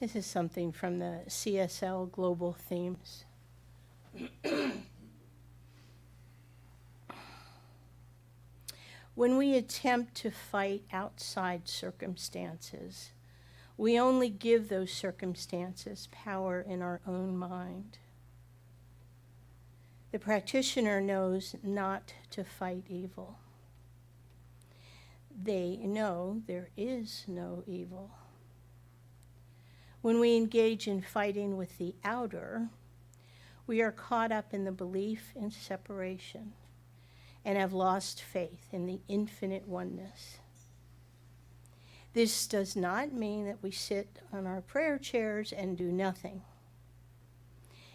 This is something from the CSL Global Themes. When we attempt to fight outside circumstances, we only give those circumstances power in our own mind. The practitioner knows not to fight evil. They know there is no evil. When we engage in fighting with the outer, we are caught up in the belief in separation and have lost faith in the infinite oneness. This does not mean that we sit on our prayer chairs and do nothing.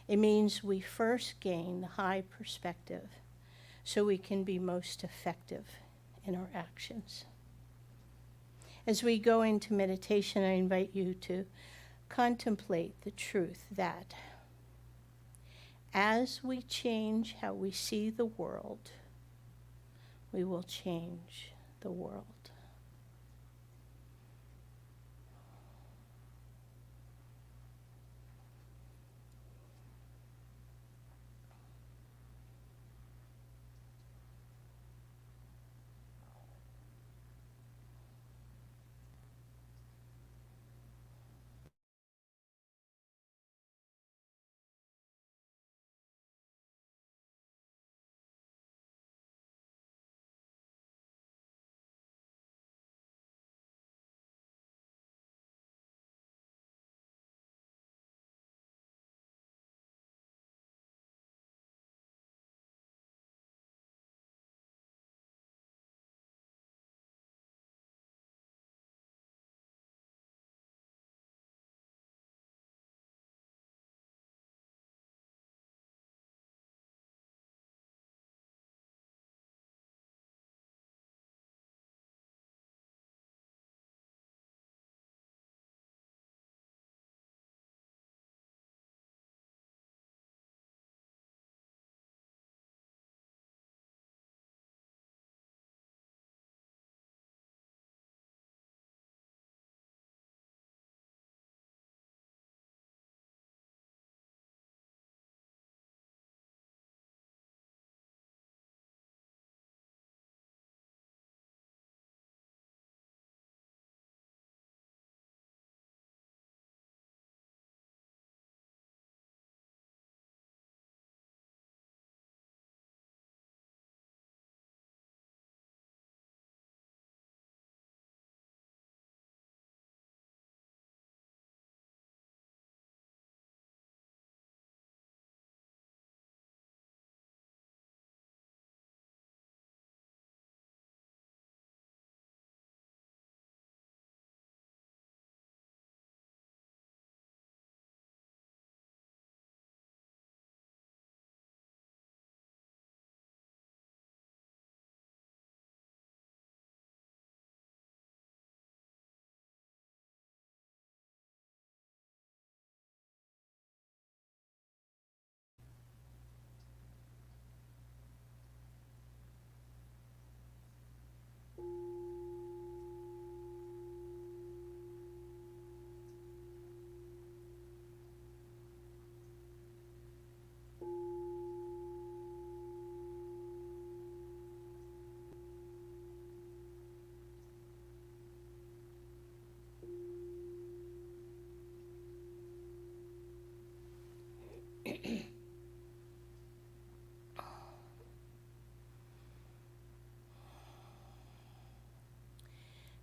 It means we first gain the high perspective so we can be most effective in our actions. As we go into meditation, I invite you to contemplate the truth that as we change how we see the world, we will change the world.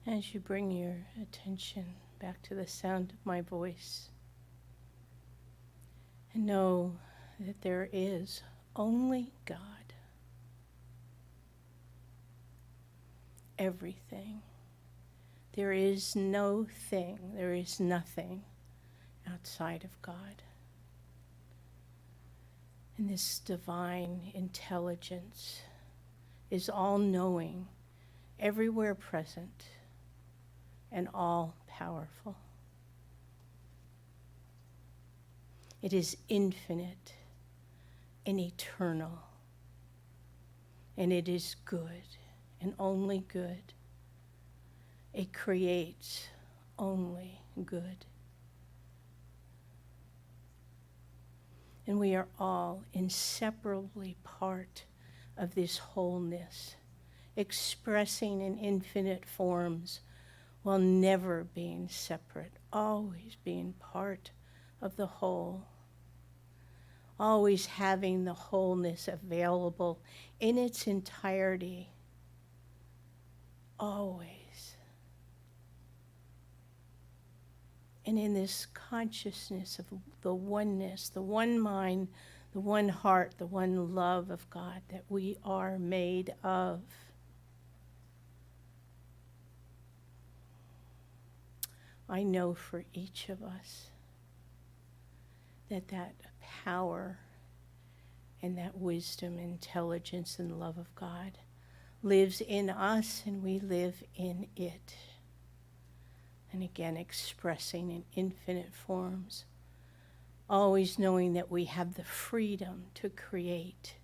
As you bring your attention back to the sound of my voice, and know that there is only God. Everything. There is no thing, there is nothing outside of God. And this divine intelligence is all-knowing, everywhere present, and all-powerful. It is infinite and eternal, and it is good and only good. It creates only good. And we are all inseparably part of this wholeness, expressing in infinite forms while never being separate, always being part of the whole, always having the wholeness available in its entirety, always. And in this consciousness of the oneness, the one mind, the one heart, the one love of God that we are made of. I know for each of us that that power and that wisdom, intelligence, and love of God lives in us, and we live in it. And again, expressing in infinite forms, always knowing that we have the freedom to create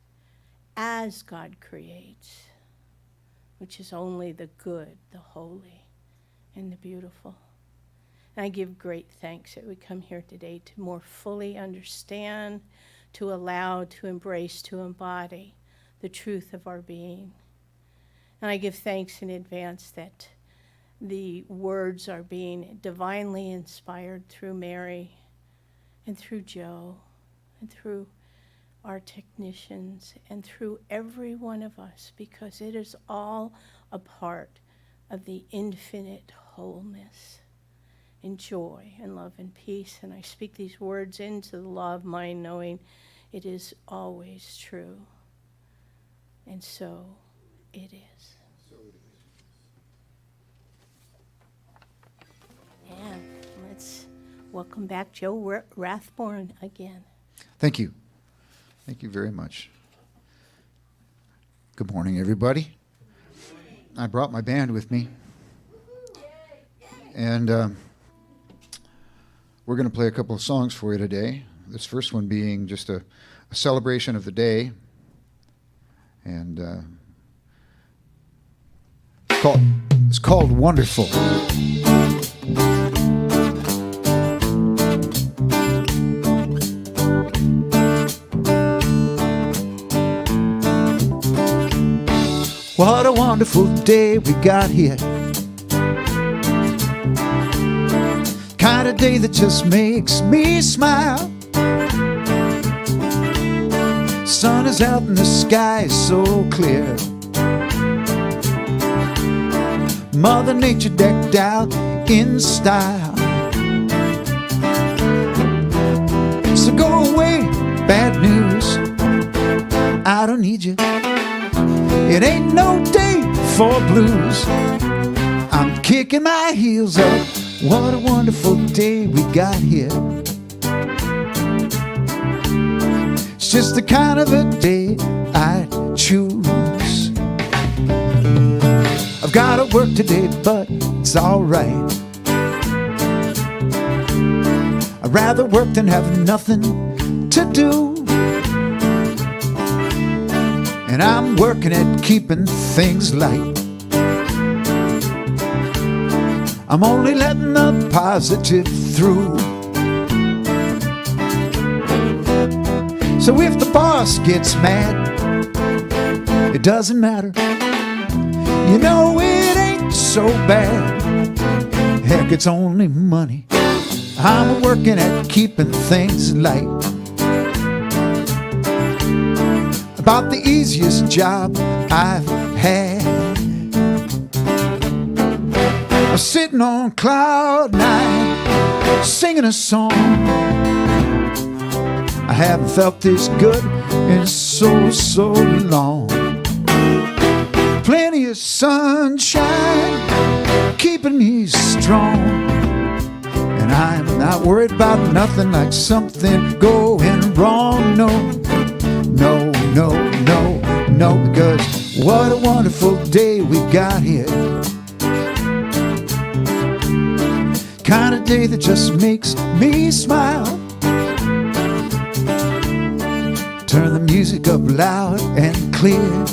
as God creates, which is only the good, the holy, and the beautiful. And I give great thanks that we come here today to more fully understand, to allow, to embrace, to embody the truth of our being. And I give thanks in advance that the words are being divinely inspired through Mary and through Joe and through our technicians and through every one of us, because it is all a part of the infinite wholeness and joy and love and peace. And I speak these words into the law of mind, knowing it is always true. And so it is. And let's welcome back Joe Rathburn again. Thank you. Thank you very much. Good morning, everybody. I brought my band with me. And we're going to play a couple of songs for you today. This first one being just a celebration of the day. And it's called Wonderful. What a wonderful day we got here. Kind of day that just makes me smile. Sun is out and the sky is so clear. Mother Nature decked out in style. So go away, bad news, I don't need you. It ain't no day for blues. I'm kicking my heels up. What a wonderful day we got here. It's just the kind of a day I choose. I've got to work today, but it's alright. I'd rather work than have nothing to do. And I'm working at keeping things light. I'm only letting the positive through. So if the boss gets mad, it doesn't matter. You know it ain't so bad. Heck, it's only money. I'm working at keeping things light. About the easiest job I've had. I'm sitting on cloud nine, singing a song. I haven't felt this good in so long. Plenty of sunshine, keeping me strong. And I'm not worried about nothing like something going wrong. No, because what a wonderful day we got here. Kind of day that just makes me smile. Turn the music up loud and clear.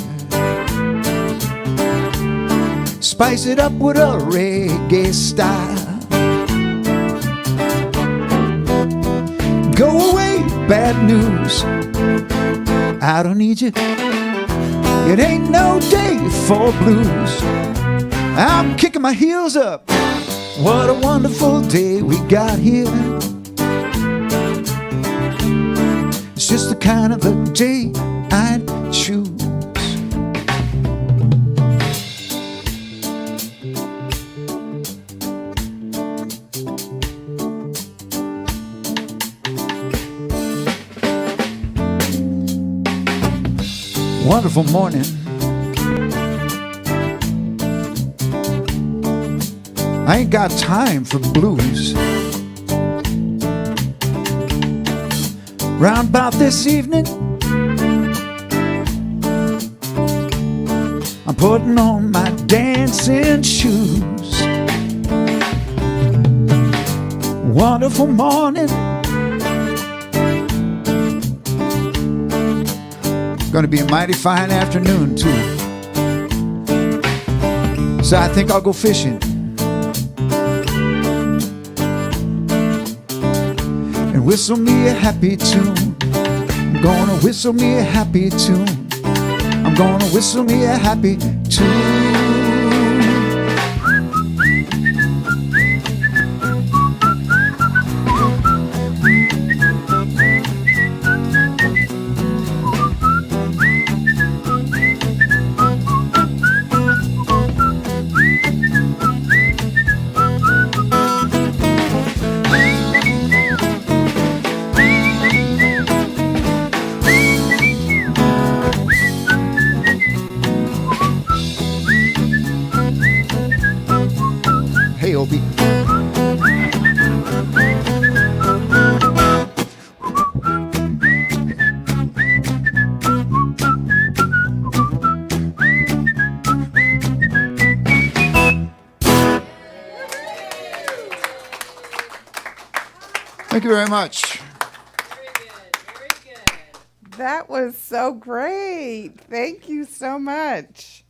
Spice it up with a reggae style. Go away, bad news. I don't need you. It ain't no day for blues. I'm kicking my heels up. What a wonderful day we got here. It's just the kind of a day I'd choose. Wonderful morning. I ain't got time for blues. Round about this evening, I'm putting on my dancing shoes. Wonderful morning. Gonna be a mighty fine afternoon too. So I think I'll go fishing and whistle me a happy tune. I'm gonna whistle me a happy tune. I'm gonna whistle me a happy tune. Hey, Obie. Thank you very much. Very good, very good. That was so great. Thank you so much.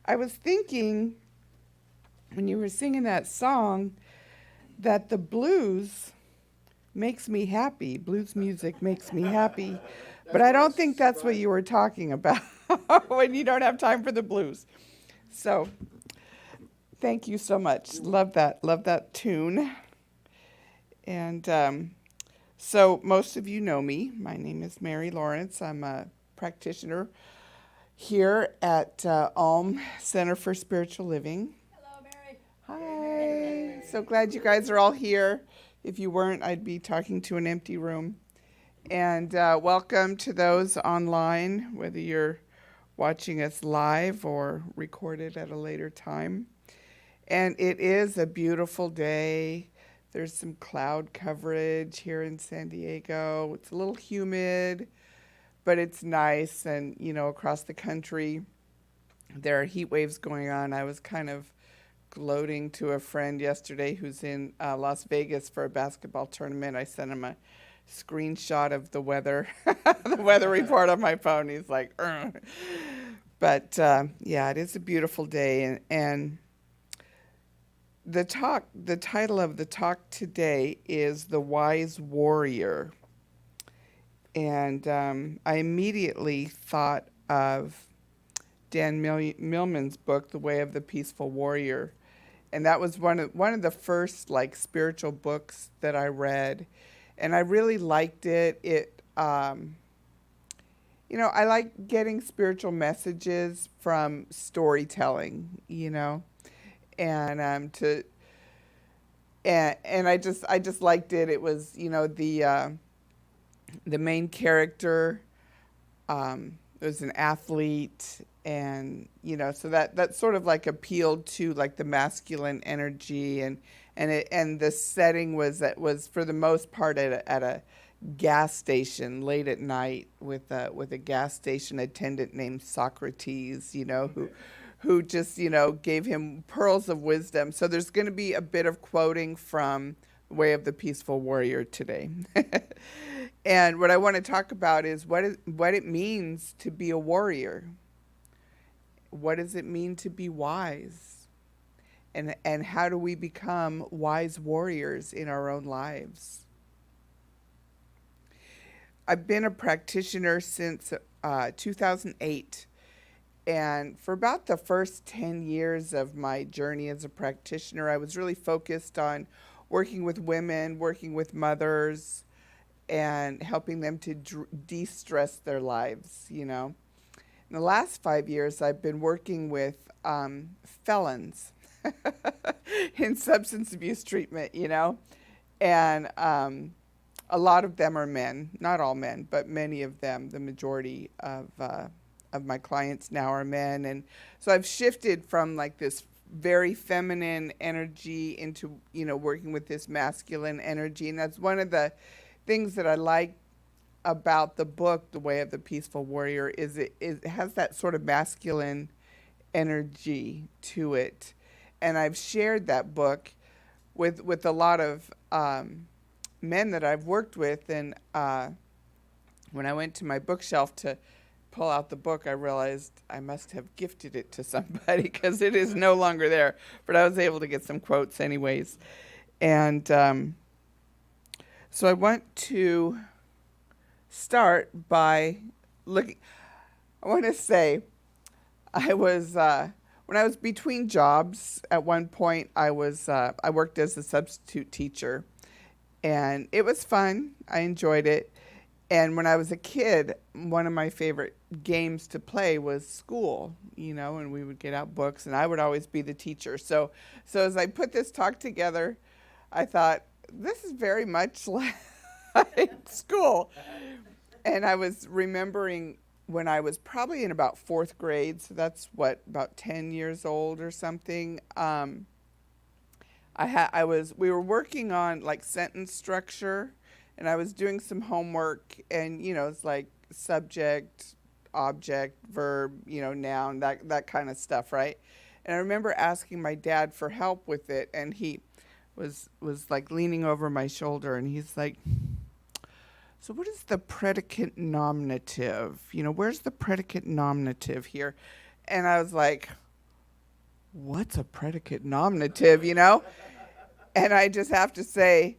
I was thinking when you were singing that song that the blues makes me happy. Blues music makes me happy. But I don't think that's what you were talking about when you don't have time for the blues. So thank you so much. Love that tune. And so most of you know me. My name is Mary Lawrence. I'm a practitioner here at Alm Center for Spiritual Living. Hello, Mary. Hi. So glad you guys are all here. If you weren't, I'd be talking to an empty room. And welcome to those online, whether you're watching us live or recorded at a later time. And it is a beautiful day. There's some cloud coverage here in San Diego. It's a little humid, but it's nice. And, you know, across the country, there are heat waves going on. I was kind of gloating to a friend yesterday who's in Las Vegas for a basketball tournament. I sent him a screenshot of the weather, the weather report on my phone. He's like, "Ugh." But yeah, it is a beautiful day. And the title of the talk today is The Wise Warrior. And I immediately thought of Dan Millman's book, The Way of the Peaceful Warrior. And that was one of the first like spiritual books that I read. And I really liked it. You know, I like getting spiritual messages from storytelling, you know. And I just liked it. It was, you know, the main character was an athlete, and you know, so that sort of like appealed to like the masculine energy, and the setting was for the most part at a gas station late at night with a gas station attendant named Socrates, you know, who just, you know, gave him pearls of wisdom. So there's going to be a bit of quoting from Way of the Peaceful Warrior today. And what I want to talk about is what it means to be a warrior. What does it mean to be wise? And how do we become wise warriors in our own lives? I've been a practitioner since 2008. And for about the first 10 years of my journey as a practitioner, I was really focused on working with women, working with mothers, and helping them to de-stress their lives, you know. In the last 5 years, I've been working with felons in substance abuse treatment, you know. And a lot of them are men, not all men, but many of them, the majority of my clients now are men. And so I've shifted from like this very feminine energy into, you know, working with this masculine energy. And that's one of the things that I like about the book, The Way of the Peaceful Warrior, is it has that sort of masculine energy to it. And I've shared that book with a lot of men that I've worked with. And when I went to my bookshelf to pull out the book, I realized I must have gifted it to somebody because it is no longer there. But I was able to get some quotes anyways. And so I want to start by looking. I want to say I was when I was between jobs at one point. I worked as a substitute teacher, and it was fun. I enjoyed it. And when I was a kid, one of my favorite games to play was school, you know, and we would get out books, and I would always be the teacher. So as I put this talk together, I thought, this is very much like school. And I was remembering when I was probably in about fourth grade, so that's about 10 years old or something. We were working on like sentence structure, and I was doing some homework, and, you know, it's like subject, object, verb, you know, noun, that kind of stuff, right? And I remember asking my dad for help with it, and he was like leaning over my shoulder, and he's like, so what is the predicate nominative? You know, where's the predicate nominative here? And I was like, what's a predicate nominative, you know? And I just have to say,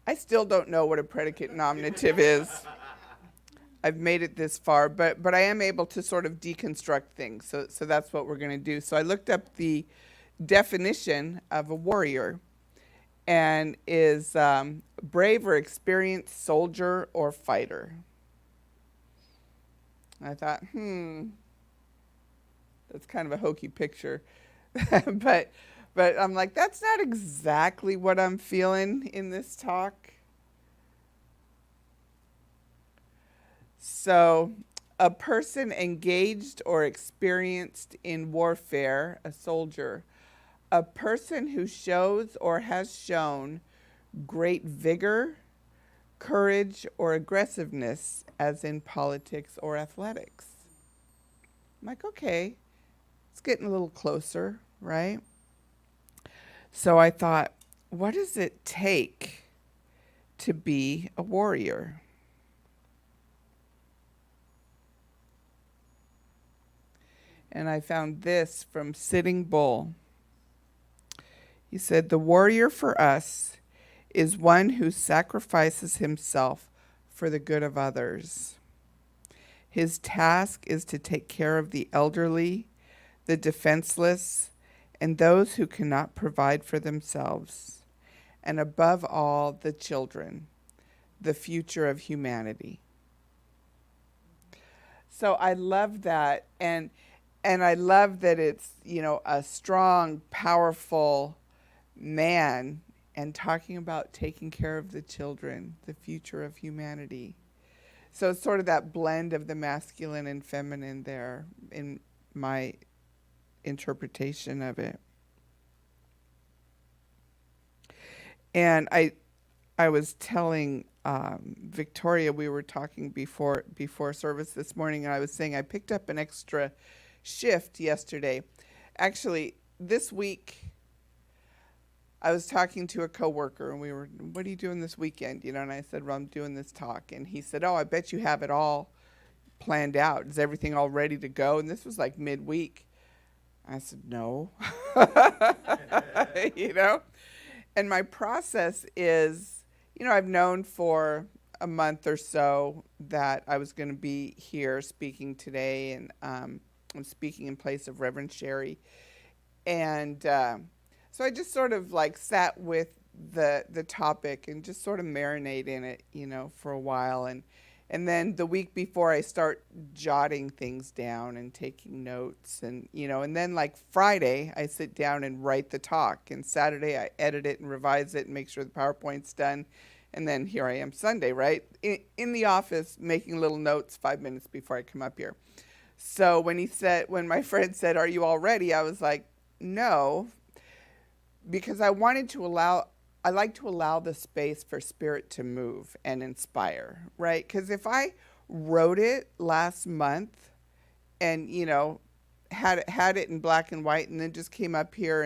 I still don't know what a predicate nominative is. I've made it this far, but I am able to sort of deconstruct things. So that's what we're going to do. So I looked up the definition of a warrior, and is brave or experienced soldier or fighter. I thought, that's kind of a hokey picture. but I'm like, that's not exactly what I'm feeling in this talk. So, a person engaged or experienced in warfare, a soldier. A person who shows or has shown great vigor, courage, or aggressiveness, as in politics or athletics. I'm like, okay, it's getting a little closer, right? So I thought, what does it take to be a warrior? And I found this from Sitting Bull. He said, the warrior for us is one who sacrifices himself for the good of others. His task is to take care of the elderly, the defenseless, and those who cannot provide for themselves, and above all, the children, the future of humanity. So I love that, and I love that it's, you know, a strong, powerful man and talking about taking care of the children, the future of humanity. So it's sort of that blend of the masculine and feminine there in my interpretation of it. And I was telling Victoria, we were talking before service this morning, and I was saying I picked up an extra shift yesterday. Actually, this week, I was talking to a coworker, and we were, what are you doing this weekend? You know, and I said, well, I'm doing this talk. And he said, oh, I bet you have it all planned out. Is everything all ready to go? And this was like midweek. I said, no. You know? And my process is, you know, I've known for a month or so that I was going to be here speaking today, and I'm speaking in place of Reverend Sherry. And so I just sort of like sat with the topic and just sort of marinate in it, for a while. And then the week before, I start jotting things down and taking notes, and then like Friday, I sit down and write the talk, and Saturday I edit it and revise it and make sure the PowerPoint's done. And then here I am Sunday, right? In the office making little notes 5 minutes before I come up here. So when my friend said, "Are you all ready?" I was like, no, because I like to allow the space for Spirit to move and inspire, right? Because if I wrote it last month and, had it in black and white and then just came up here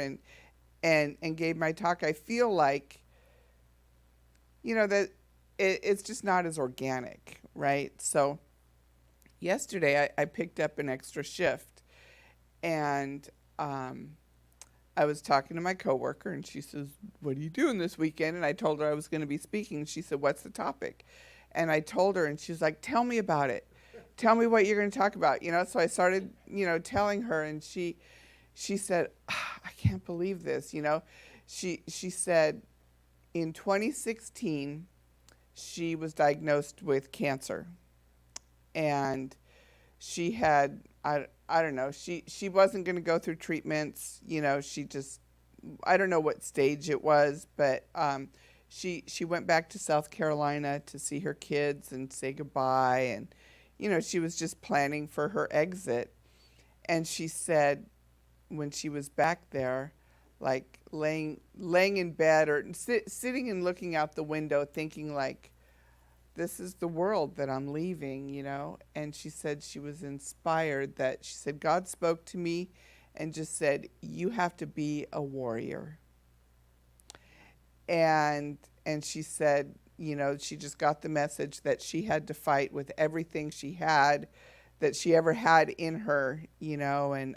and gave my talk, I feel like, that it's just not as organic, right? So yesterday I picked up an extra shift, and I was talking to my coworker, and she says, "What are you doing this weekend?" And I told her I was going to be speaking. She said, "What's the topic?" And I told her, and she's like, "Tell me about it. Tell me what you're going to talk about." So I started, telling her, and she said, "I can't believe this." She said in 2016, she was diagnosed with cancer, and she had, I don't know, she wasn't going to go through treatments, she just, I don't know what stage it was, but she went back to South Carolina to see her kids and say goodbye, and she was just planning for her exit. And she said when she was back there, like laying in bed or sitting and looking out the window, thinking like, this is the world that I'm leaving, And she said she was inspired, that she said, God spoke to me and just said, you have to be a warrior. And she said, she just got the message that she had to fight with everything she had, that she ever had in her, and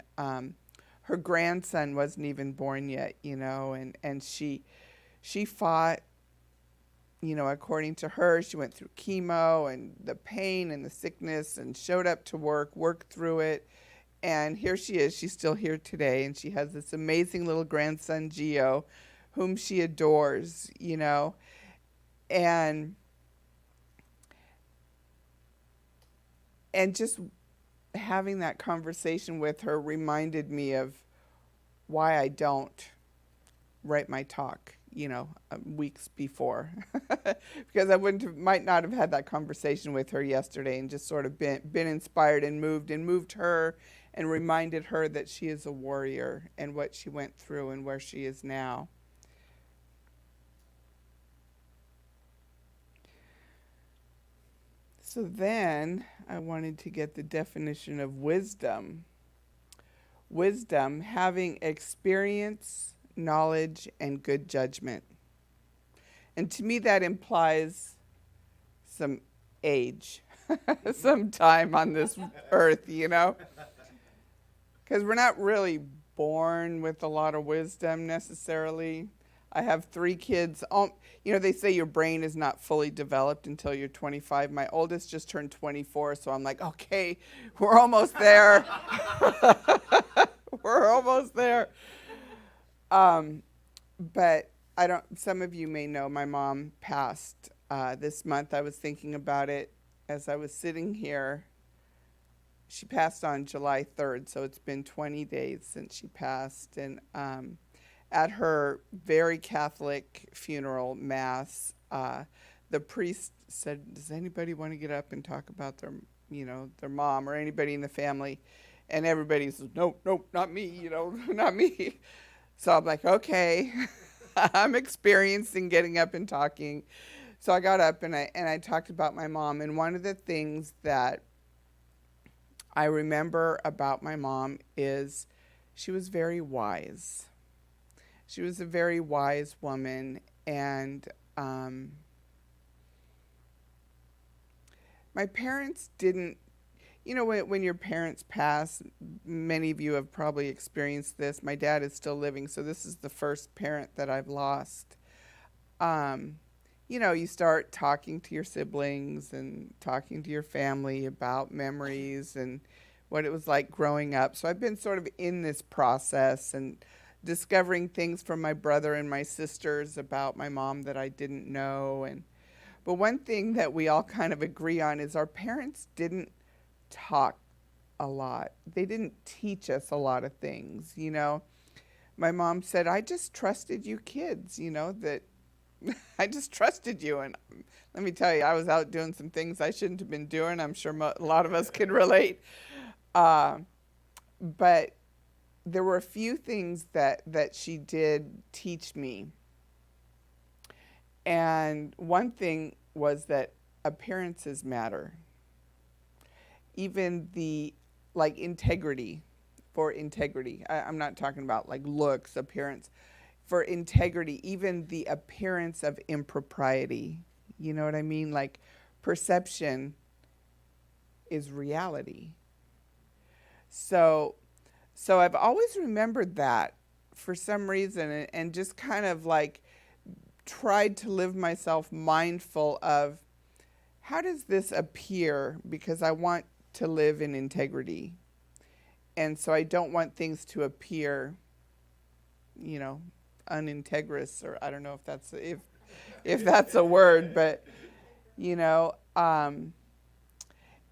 her grandson wasn't even born yet, and she fought. According to her, she went through chemo and the pain and the sickness and showed up to worked through it. And here she is. She's still here today. And she has this amazing little grandson, Gio, whom she adores, And just having that conversation with her reminded me of why I don't write my talk, weeks before, because I might not have had that conversation with her yesterday and just sort of been inspired and moved her and reminded her that she is a warrior and what she went through and where she is now. So then I wanted to get the definition of wisdom. Wisdom, having experience, knowledge, and good judgment. And to me that implies some age, some time on this earth, because we're not really born with a lot of wisdom necessarily. I have 3 kids. They say your brain is not fully developed until you're 25. My oldest just turned 24, so I'm like, okay, we're almost there. We're almost there. But some of you may know my mom passed this month. I was thinking about it as I was sitting here. She passed on July 3rd, so it's been 20 days since she passed. And at her very Catholic funeral mass, the priest said, does anybody want to get up and talk about their mom or anybody in the family? And everybody says, nope, not me, not me. So I'm like, okay, I'm experiencing getting up and talking. So I got up and I talked about my mom. And one of the things that I remember about my mom is she was very wise. She was a very wise woman. And my parents didn't, when your parents pass, many of you have probably experienced this. My dad is still living, so this is the first parent that I've lost. you start talking to your siblings and talking to your family about memories and what it was like growing up. So I've been sort of in this process and discovering things from my brother and my sisters about my mom that I didn't know. But one thing that we all kind of agree on is our parents didn't talk a lot. They didn't teach us a lot of things, My mom said, I just trusted you kids, that I just trusted you. And let me tell you, I was out doing some things I shouldn't have been doing. I'm sure a lot of us can relate. But there were a few things that she did teach me. And one thing was that appearances matter. Even integrity, for integrity. I'm not talking about like looks, appearance. For integrity, even the appearance of impropriety. You know what I mean? Like perception is reality. So I've always remembered that for some reason and just kind of like tried to live myself mindful of how does this appear, because I want to live in integrity. And so I don't want things to appear, unintegrous, or I don't know if that's a word, but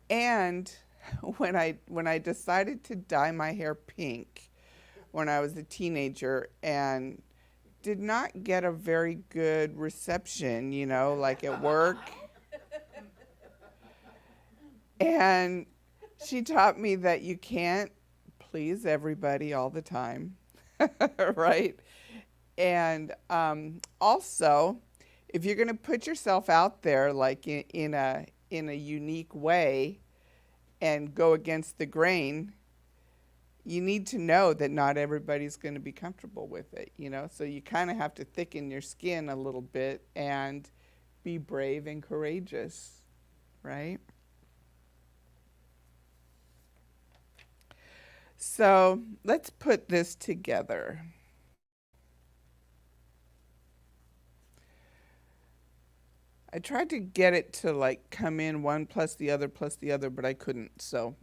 and when I decided to dye my hair pink when I was a teenager and did not get a very good reception, like at work. And she taught me that you can't please everybody all the time, right? And also, if you're going to put yourself out there like in a unique way and go against the grain, you need to know that not everybody's going to be comfortable with it, So you kind of have to thicken your skin a little bit and be brave and courageous, right? So let's put this together. I tried to get it to like come in one plus the other, but I couldn't. So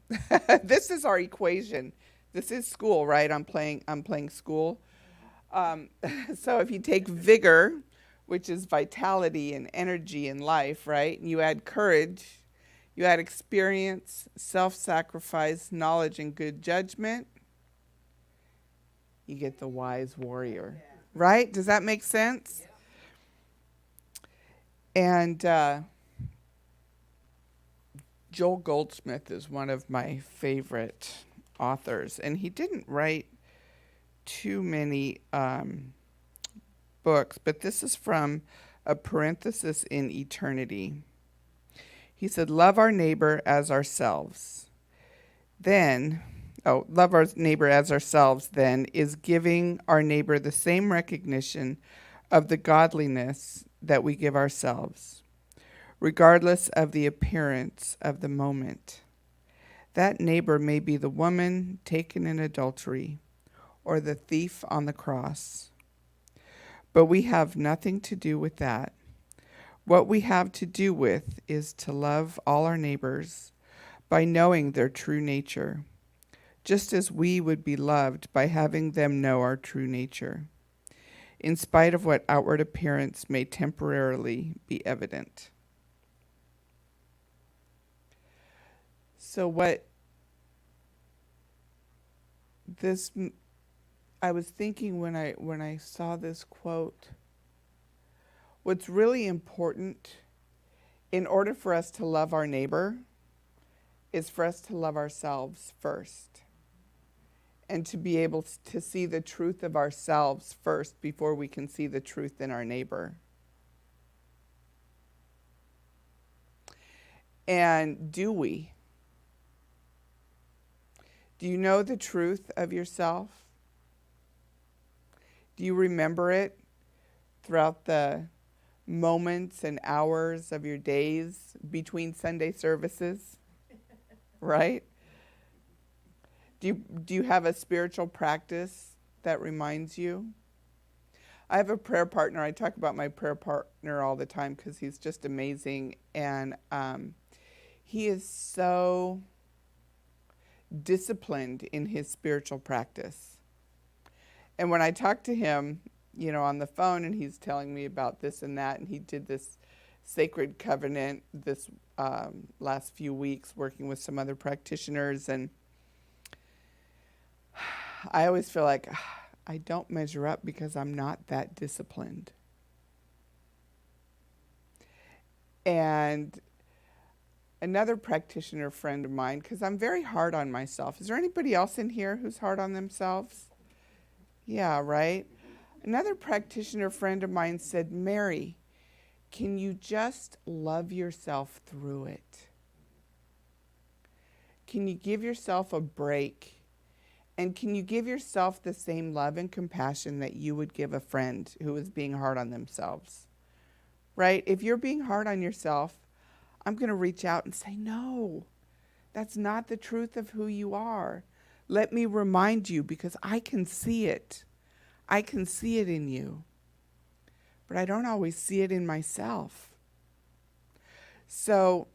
this is our equation. This is school, right? I'm playing school. So if you take vigor, which is vitality and energy in life, right? And you add courage, you add experience, self-sacrifice, knowledge, and good judgment, you get the wise warrior, right? Does that make sense? And Joel Goldsmith is one of my favorite authors, and he didn't write too many books, but this is from A Parenthesis in Eternity. He said, love our neighbor as ourselves. Love our neighbor as ourselves, then, is giving our neighbor the same recognition of the godliness that we give ourselves, regardless of the appearance of the moment. That neighbor may be the woman taken in adultery or the thief on the cross. But we have nothing to do with that. What we have to do with is to love all our neighbors by knowing their true nature, just as we would be loved by having them know our true nature, in spite of what outward appearance may temporarily be evident. So I was thinking when I saw this quote, what's really important in order for us to love our neighbor is for us to love ourselves first, and to be able to see the truth of ourselves first before we can see the truth in our neighbor. And do we? Do you know the truth of yourself? Do you remember it throughout the moments and hours of your days between Sunday services? Right? Do you have a spiritual practice that reminds you? I have a prayer partner. I talk about my prayer partner all the time because he's just amazing. And he is so disciplined in his spiritual practice. And when I talk to him, on the phone, and he's telling me about this and that, and he did this sacred covenant this last few weeks working with some other practitioners, and I always feel like I don't measure up because I'm not that disciplined. And another practitioner friend of mine, because I'm very hard on myself. Is there anybody else in here who's hard on themselves? Yeah, right? Another practitioner friend of mine said, Mary, can you just love yourself through it? Can you give yourself a break? And can you give yourself the same love and compassion that you would give a friend who is being hard on themselves? Right? If you're being hard on yourself, I'm going to reach out and say, no, that's not the truth of who you are. Let me remind you, because I can see it. I can see it in you. But I don't always see it in myself. So,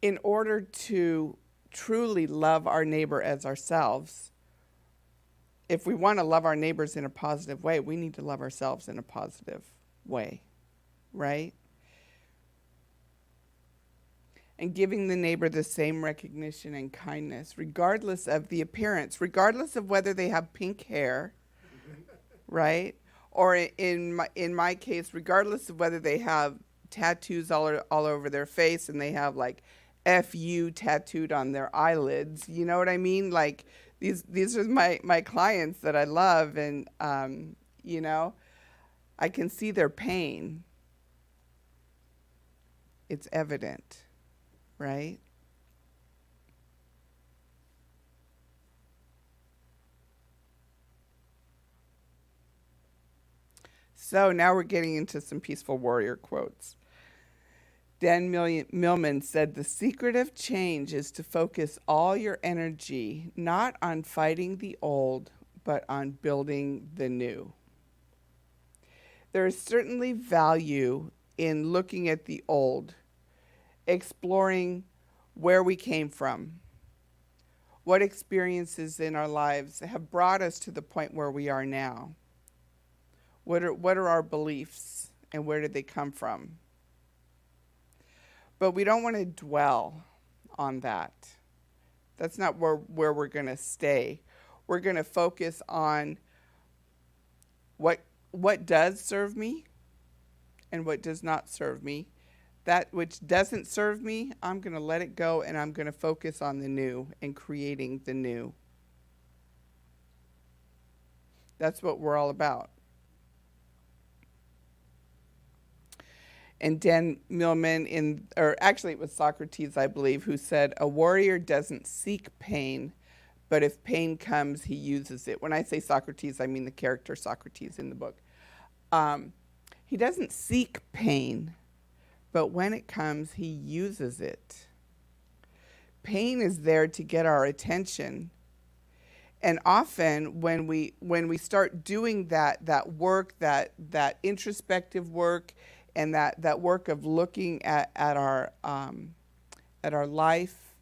in order to truly love our neighbor as ourselves, if we want to love our neighbors in a positive way, we need to love ourselves in a positive way, right? And giving the neighbor the same recognition and kindness, regardless of the appearance, regardless of whether they have pink hair, right? Or in my case, regardless of whether they have tattoos all over their face and they have like FU tattooed on their eyelids. You know what I mean? Like these are my clients that I love, and I can see their pain. It's evident, right? So now we're getting into some peaceful warrior quotes. Dan Millman said, the secret of change is to focus all your energy not on fighting the old, but on building the new. There is certainly value in looking at the old, exploring where we came from, what experiences in our lives have brought us to the point where we are now. What are our beliefs and where did they come from? But we don't want to dwell on that. That's not where we're going to stay. We're going to focus on what does serve me and what does not serve me. That which doesn't serve me, I'm going to let it go, and I'm going to focus on the new and creating the new. That's what we're all about. And Dan Millman, actually it was Socrates, I believe, who said, a warrior doesn't seek pain, but if pain comes, he uses it. When I say Socrates, I mean the character Socrates in the book. He doesn't seek pain, but when it comes, he uses it. Pain is there to get our attention. And often when we start doing that work, that introspective work, and that work of looking at our life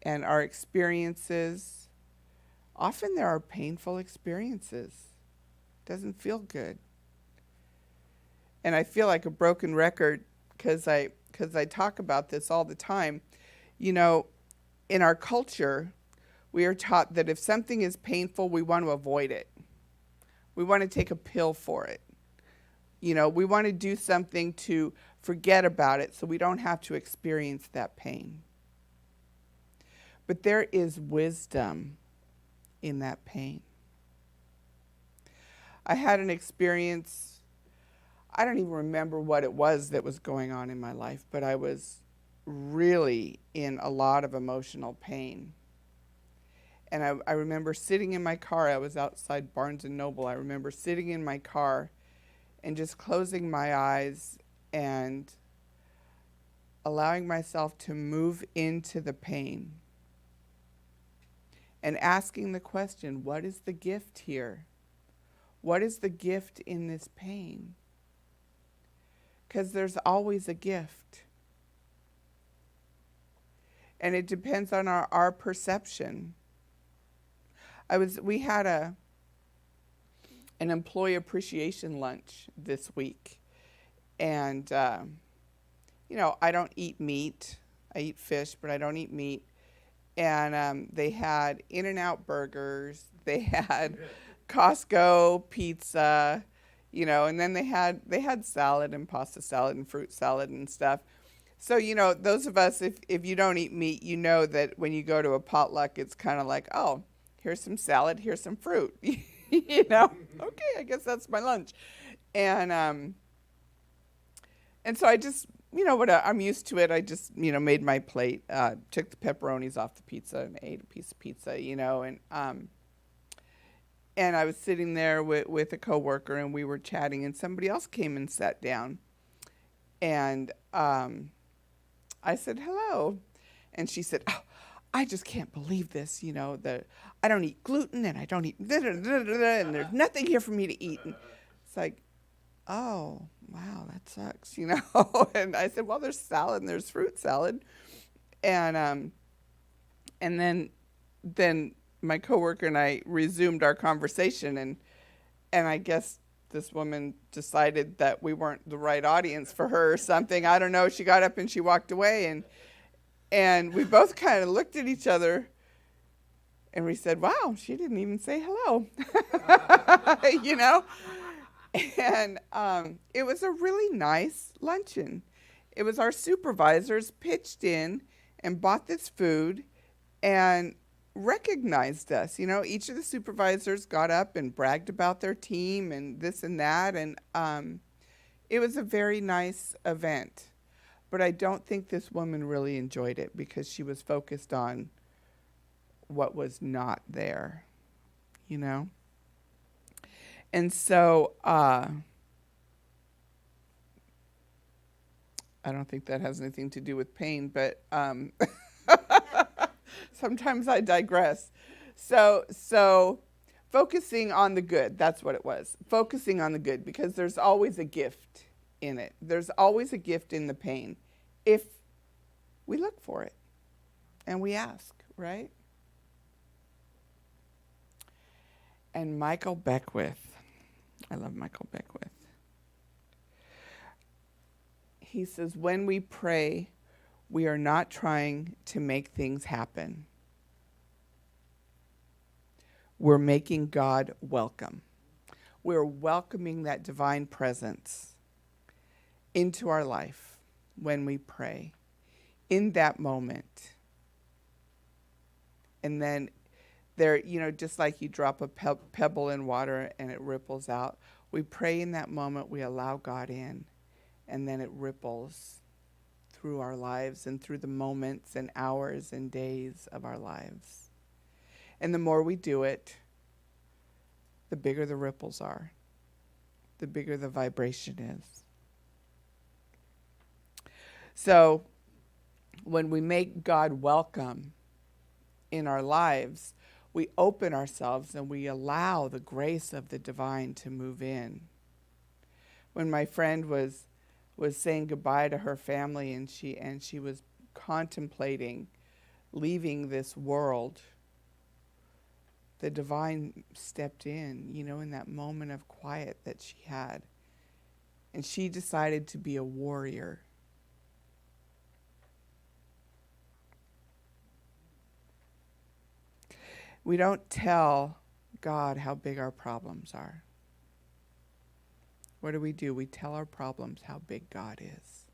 and our experiences, often there are painful experiences. Doesn't feel good. And I feel like a broken record because I talk about this all the time. In our culture, we are taught that if something is painful, we want to avoid it. We want to take a pill for it. We want to do something to forget about it so we don't have to experience that pain. But there is wisdom in that pain. I had an experience, I don't even remember what it was that was going on in my life, but I was really in a lot of emotional pain. And I remember sitting in my car. I was outside Barnes & Noble. I remember sitting in my car and just closing my eyes and allowing myself to move into the pain and asking the question, what is the gift here? What is the gift in this pain? Because there's always a gift. And it depends on our perception. We had an employee appreciation lunch this week. And, I don't eat meat. I eat fish, but I don't eat meat. And they had In-N-Out burgers. They had Costco pizza, and then they had salad and pasta salad and fruit salad and stuff. So, those of us, if you don't eat meat, you know that when you go to a potluck, it's kind of like, oh, here's some salad, here's some fruit, okay, I guess that's my lunch. And so I just, I'm used to it. I just, made my plate, took the pepperonis off the pizza and ate a piece of pizza, and I was sitting there with a coworker, and we were chatting, and somebody else came and sat down. And I said, hello. And she said, oh, I just can't believe this, I don't eat gluten, and I don't eat, and there's nothing here for me to eat. And it's like, oh, wow, that sucks, And I said, well, there's salad and there's fruit salad. And then my coworker and I resumed our conversation, and I guess this woman decided that we weren't the right audience for her or something. I don't know. She got up and she walked away, and we both kind of looked at each other, and we said, wow, she didn't even say hello, And it was a really nice luncheon. It was our supervisors pitched in and bought this food and recognized us. Each of the supervisors got up and bragged about their team and this and that. And it was a very nice event. But I don't think this woman really enjoyed it because she was focused on what was not there, And so I don't think that has anything to do with pain, but sometimes I digress. So focusing on the good, that's what it was. Focusing on the good, because there's always a gift in it. There's always a gift in the pain if we look for it and we ask, right? And Michael Beckwith, I love Michael Beckwith. He says, when we pray, we are not trying to make things happen. We're making God welcome. We're welcoming that divine presence into our life when we pray in that moment. And then there, just like you drop a pebble in water and it ripples out, we pray in that moment, we allow God in, and then it ripples through our lives and through the moments and hours and days of our lives. And the more we do it, the bigger the ripples are, the bigger the vibration is. So when we make God welcome in our lives, we open ourselves and we allow the grace of the divine to move in. When my friend was saying goodbye to her family and she was contemplating leaving this world, the divine stepped in that moment of quiet that she had. And she decided to be a warrior. We don't tell God how big our problems are. What do? We tell our problems how big God is.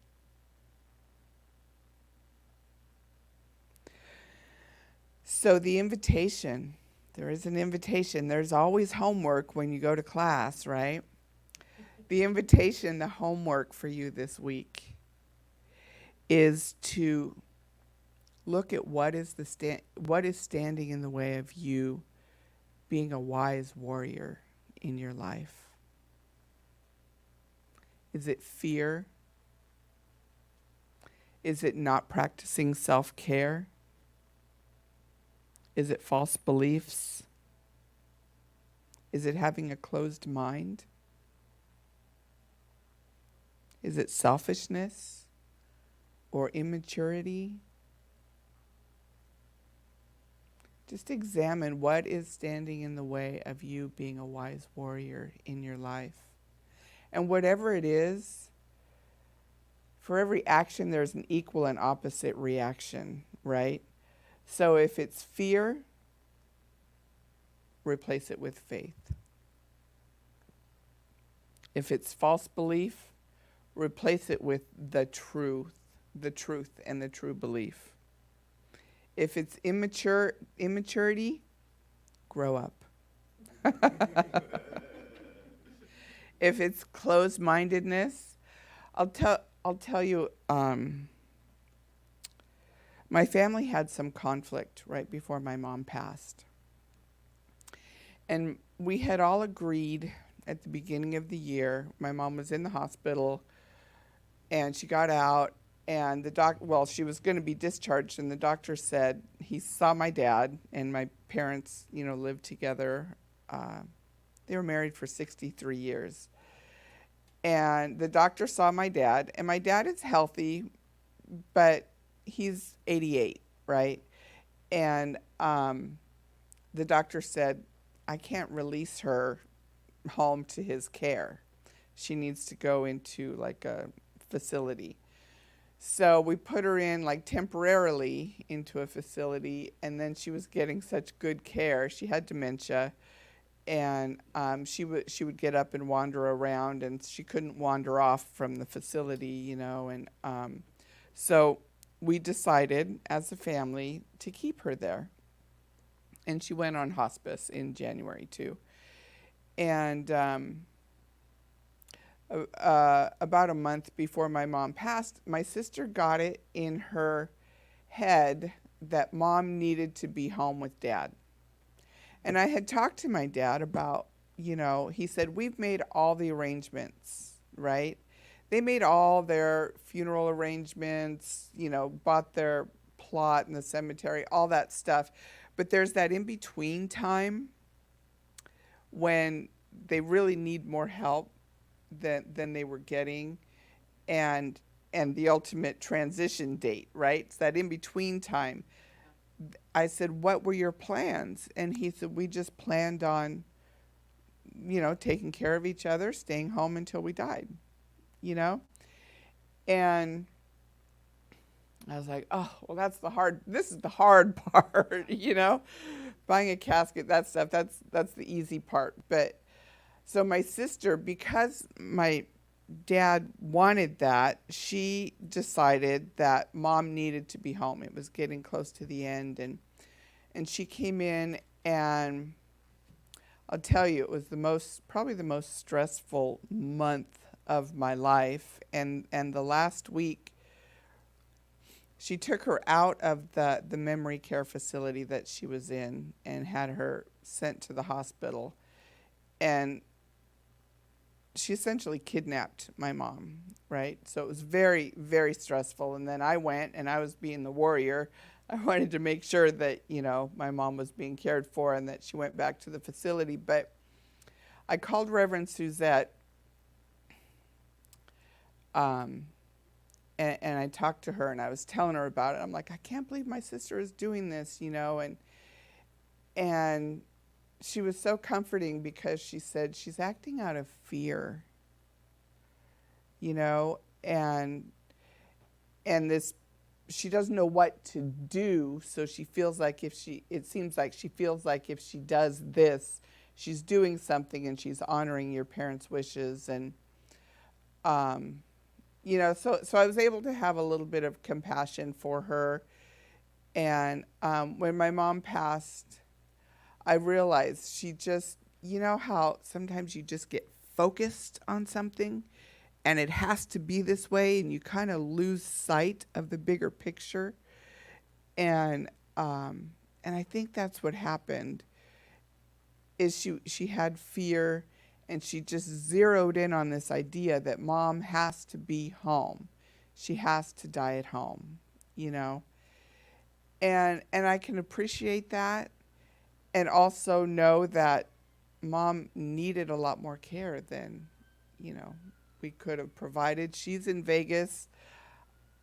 So the invitation, there is an invitation. There's always homework when you go to class, right? The invitation, the homework for you this week is to look at what is standing in the way of you being a wise warrior in your life. Is it fear? Is it not practicing self-care? Is it false beliefs? Is it having a closed mind? Is it selfishness or immaturity? Just examine what is standing in the way of you being a wise warrior in your life. And whatever it is, for every action, there's an equal and opposite reaction, right? So if it's fear, replace it with faith. If it's false belief, replace it with the truth and the true belief. If it's immaturity, grow up. If it's closed-mindedness, I'll tell you, my family had some conflict right before my mom passed. And we had all agreed at the beginning of the year, my mom was in the hospital, and she got out, and she was going to be discharged, and the doctor said he saw my dad, and my parents, lived together. They were married for 63 years. And the doctor saw my dad, and my dad is healthy, but he's 88, right? And the doctor said, I can't release her home to his care. She needs to go into like a facility. So we put her in like temporarily into a facility, and then she was getting such good care. She had dementia, and she would get up and wander around, and she couldn't wander off from the facility, and so we decided as a family to keep her there. And she went on hospice in January too. And about a month before my mom passed, my sister got it in her head that mom needed to be home with dad. And I had talked to my dad about, he said, we've made all the arrangements, right? They made all their funeral arrangements, bought their plot in the cemetery, all that stuff. But there's that in-between time when they really need more help than they were getting, and the ultimate transition date, right? It's that in-between time. I said, what were your plans? And he said, we just planned on, taking care of each other, staying home until we died, And I was like, oh, well, this is the hard part, buying a casket, that stuff, that's the easy part. But so my sister, because my dad wanted that, she decided that mom needed to be home. It was getting close to the end, and she came in, and I'll tell you, it was probably the most stressful month of my life. And the last week, she took her out of the memory care facility that she was in and had her sent to the hospital. And she essentially kidnapped my mom, right? So it was very, very stressful. And then I went, and I was being the warrior. I wanted to make sure that, my mom was being cared for and that she went back to the facility. But I called Reverend Suzette, and I talked to her, and I was telling her about it. I'm like, I can't believe my sister is doing this, and she was so comforting because she said she's acting out of fear, and this, she doesn't know what to do. So she feels like if she does this, she's doing something and she's honoring your parents' wishes. And, so I was able to have a little bit of compassion for her. And when my mom passed, I realized she just, how sometimes you just get focused on something and it has to be this way, and you kind of lose sight of the bigger picture. And I think that's what happened, is she had fear, and she just zeroed in on this idea that mom has to be home. She has to die at home, And I can appreciate that, and also know that Mom needed a lot more care than, we could have provided. She's in Vegas.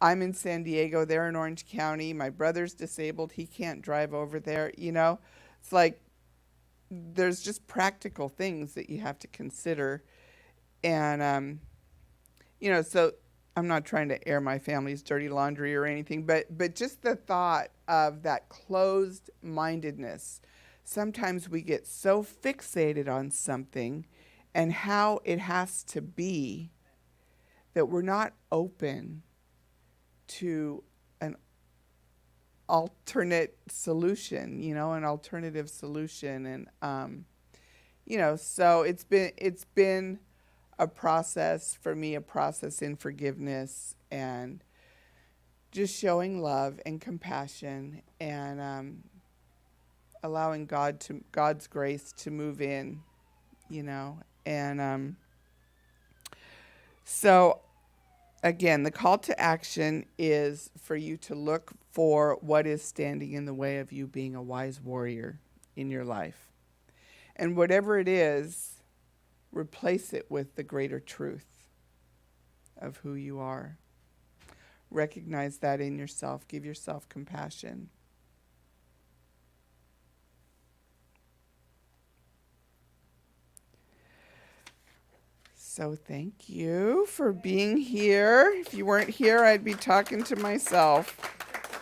I'm in San Diego. They're in Orange County. My brother's disabled. He can't drive over there. It's like there's just practical things that you have to consider. And, so I'm not trying to air my family's dirty laundry or anything, but just the thought of that closed mindedness. Sometimes we get so fixated on something and how it has to be that we're not open to an alternate solution, an alternative solution. And, so it's been a process for me, a process in forgiveness and just showing love and compassion and allowing God's grace to move in, and so again, the call to action is for you to look for what is standing in the way of you being a wise warrior in your life. And whatever it is, replace it with the greater truth of who you are. Recognize that in yourself. Give yourself compassion. So thank you for being here. If you weren't here, I'd be talking to myself.